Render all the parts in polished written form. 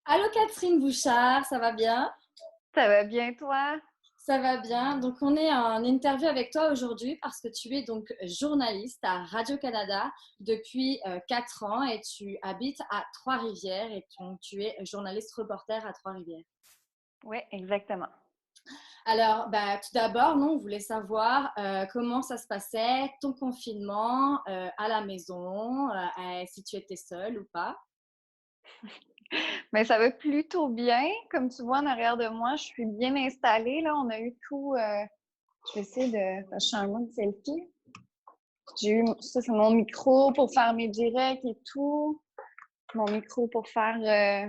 Allô Catherine Bouchard, ça va bien? Ça va bien, toi? Ça va bien. Donc on est en interview avec toi aujourd'hui parce que tu es donc journaliste à Radio-Canada depuis 4 ans et tu habites à Trois-Rivières et donc tu es journaliste reporter à Trois-Rivières. Oui, exactement. Alors, tout d'abord, nous, on voulait savoir comment ça se passait, ton confinement à la maison, si tu étais seule ou pas. Mais ça va plutôt bien. Comme tu vois en arrière de moi, je suis bien installée. Là, on a eu tout. Je vais essayer de. Je suis en mode selfie. J'ai eu ça, c'est mon micro pour faire mes directs et tout. Mon micro pour faire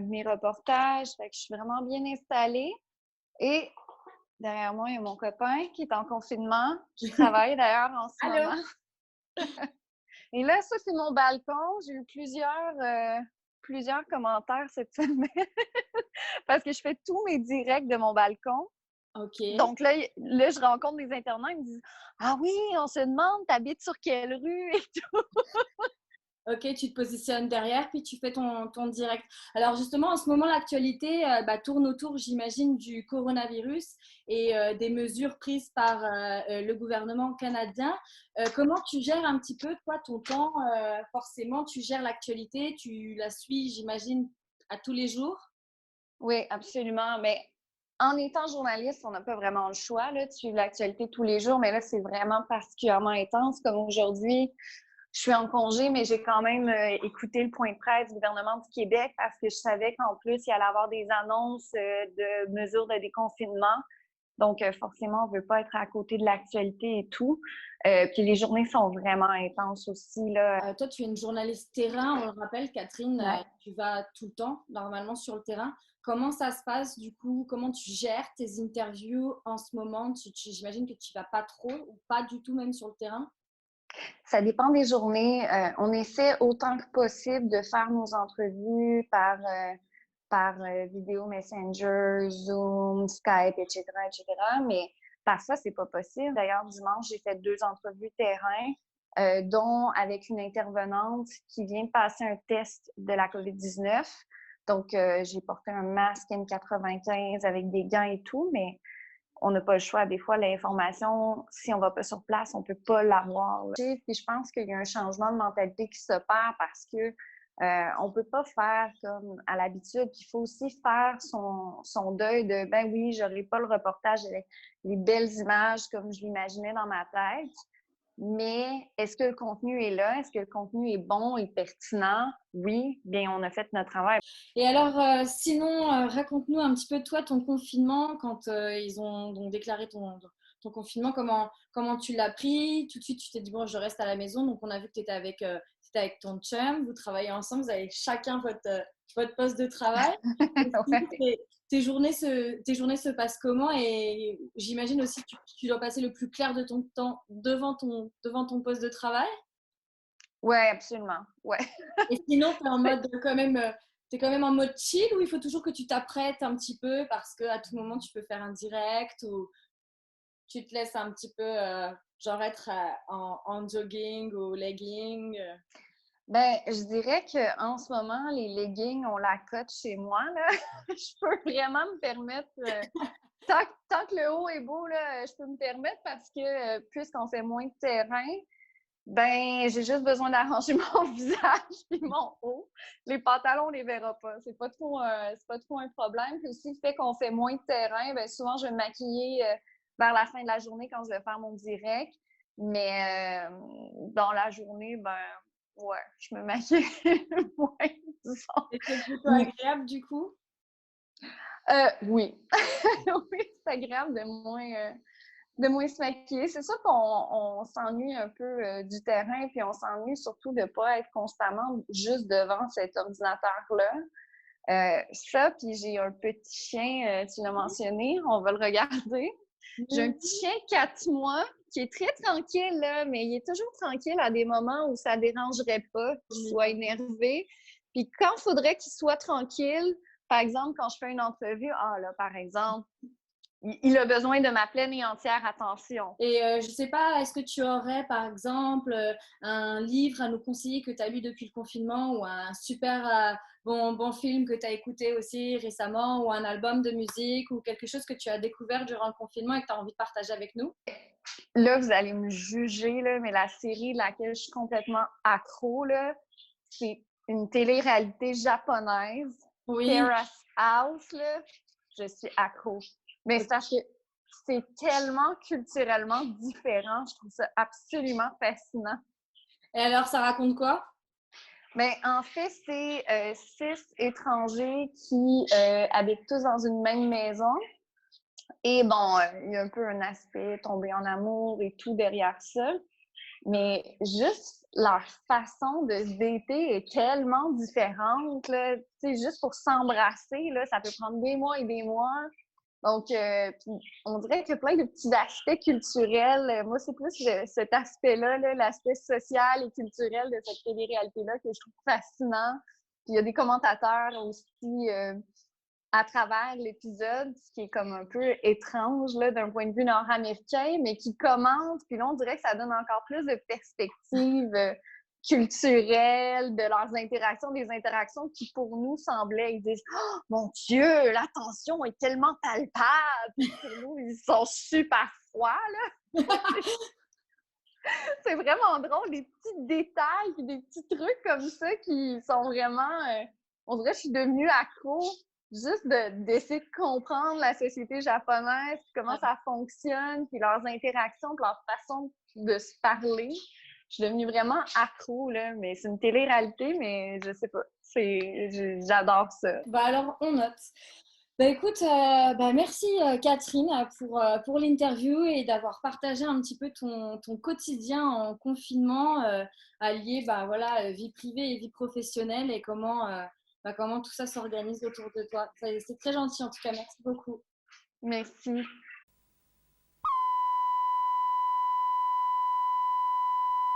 mes reportages. Fait que je suis vraiment bien installée. Et derrière moi, il y a mon copain qui est en confinement, qui travaille d'ailleurs en ce Allô? moment. Et là, ça, c'est mon balcon. J'ai eu plusieurs commentaires cette semaine parce que je fais tous mes directs de mon balcon. Ok. Donc là, je rencontre des internautes, ils me disent « Ah oui, on se demande, t'habites sur quelle rue? » et tout. Ok, tu te positionnes derrière, puis tu fais ton direct. Alors justement, en ce moment, l'actualité tourne autour, j'imagine, du coronavirus et des mesures prises par le gouvernement canadien. Comment tu gères un petit peu, toi, ton temps? Forcément, tu gères l'actualité, tu la suis, j'imagine, à tous les jours. Oui, absolument. Mais en étant journaliste, on n'a pas vraiment le choix là, de suivre l'actualité tous les jours, mais là, c'est vraiment particulièrement intense. Comme aujourd'hui, je suis en congé, mais j'ai quand même écouté le point de presse du gouvernement du Québec parce que je savais qu'en plus, il y allait avoir des annonces de mesures de déconfinement. Donc, forcément, on ne veut pas être à côté de l'actualité et tout. Puis les journées sont vraiment intenses aussi, là. Toi, tu es une journaliste terrain, on le rappelle, Catherine, Ouais. tu vas tout le temps, normalement, sur le terrain. Comment ça se passe, du coup? Comment tu gères tes interviews en ce moment? J'imagine que tu ne vas pas trop ou pas du tout même sur le terrain. Ça dépend des journées. On essaie autant que possible de faire nos entrevues par vidéo Messenger, Zoom, Skype, etc., etc. Mais parfois, c'est pas possible. D'ailleurs, dimanche, j'ai fait 2 entrevues terrain, dont avec une intervenante qui vient de passer un test de la COVID-19. Donc, j'ai porté un masque N95 avec des gants et tout, mais on n'a pas le choix. Des fois, l'information, si on ne va pas sur place, on ne peut pas l'avoir. Puis je pense qu'il y a un changement de mentalité qui s'opère parce que on ne peut pas faire comme à l'habitude. Il faut aussi faire son deuil de ben oui, je n'aurai pas le reportage avec les belles images comme je l'imaginais dans ma tête. Mais est-ce que le contenu est là? Est-ce que le contenu est bon et pertinent? Oui, bien, on a fait notre travail. Et alors, sinon, raconte-nous un petit peu, toi, ton confinement, quand ils ont donc déclaré ton confinement, comment tu l'as pris? Tout de suite, tu t'es dit, bon, je reste à la maison. Donc, on a vu que tu étais t'étais avec ton chum, vous travaillez ensemble, vous avez chacun votre poste de travail. Et sinon, Ouais. tes journées se passent comment? Et j'imagine aussi que tu dois passer le plus clair de ton temps devant ton poste de travail. Ouais, absolument. Ouais. Et sinon, tu es en mode quand même, t'es quand même en mode chill ou il faut toujours que tu t'apprêtes un petit peu parce qu'à tout moment tu peux faire un direct ou tu te laisses un petit peu genre être en jogging ou legging. Ben, je dirais qu'en ce moment, les leggings ont la cote chez moi, là. Je peux vraiment me permettre, tant que le haut est beau, là, je peux me permettre parce que puisqu'on fait moins de terrain, ben, j'ai juste besoin d'arranger mon visage et mon haut. Les pantalons, on les verra pas. C'est pas trop un problème. Puis aussi, le fait qu'on fait moins de terrain, ben, souvent, je vais me maquiller vers la fin de la journée quand je vais faire mon direct. Mais dans la journée, ben, ouais, je me maquille moins, disons. Et c'est plutôt Mais, agréable du coup. oui. Oui, c'est agréable de moins se maquiller. C'est sûr qu'on s'ennuie un peu du terrain, puis on s'ennuie surtout de ne pas être constamment juste devant cet ordinateur-là. Ça, puis j'ai un petit chien, tu l'as mentionné, on va le regarder. J'ai un petit chien 4 mois qui est très tranquille, là, mais il est toujours tranquille à des moments où ça ne dérangerait pas qu'il soit énervé. Puis quand il faudrait qu'il soit tranquille, par exemple, quand je fais une entrevue, ah là, par exemple, il a besoin de ma pleine et entière attention. Et je ne sais pas, est-ce que tu aurais, par exemple, un livre à nous conseiller que tu as lu depuis le confinement ou un super bon film que tu as écouté aussi récemment ou un album de musique ou quelque chose que tu as découvert durant le confinement et que tu as envie de partager avec nous? Là, vous allez me juger, là, mais la série de laquelle je suis complètement accro, là, c'est une télé-réalité japonaise, Oui. Terrace House, là, je suis accro. Mais c'est parce que c'est tellement culturellement différent, je trouve ça absolument fascinant. Et alors, ça raconte quoi? Mais en fait, c'est 6 étrangers qui habitent tous dans une même maison. Et bon, il y a un peu un aspect tomber en amour et tout derrière ça. Mais juste leur façon de se dater est tellement différente, là. Tu sais, juste pour s'embrasser, là, ça peut prendre des mois et des mois. Donc, on dirait qu'il y a plein de petits aspects culturels. Moi, c'est plus cet aspect-là, là, l'aspect social et culturel de cette télé-réalité-là que je trouve fascinant. Puis il y a des commentateurs aussi à travers l'épisode, ce qui est comme un peu étrange là, d'un point de vue nord-américain, mais qui commentent. Puis là, on dirait que ça donne encore plus de perspectives culturelles de leurs interactions, des interactions qui, pour nous, semblaient, ils disent « Oh, mon Dieu, la tension est tellement palpable! » Puis pour nous, ils sont super froids, là. C'est vraiment drôle, des petits détails puis des petits trucs comme ça qui sont vraiment... on dirait que je suis devenue accro juste d'essayer de comprendre la société japonaise, comment ça fonctionne, puis leurs interactions, puis leur façon de se parler. Je suis devenue vraiment accro, là, mais c'est une télé-réalité, mais je sais pas. J'adore ça. Bah alors, on note. Bah écoute, merci Catherine pour l'interview et d'avoir partagé un petit peu ton quotidien en confinement, allié bah, voilà, vie privée et vie professionnelle et comment tout ça s'organise autour de toi. C'est très gentil en tout cas, merci beaucoup. Merci.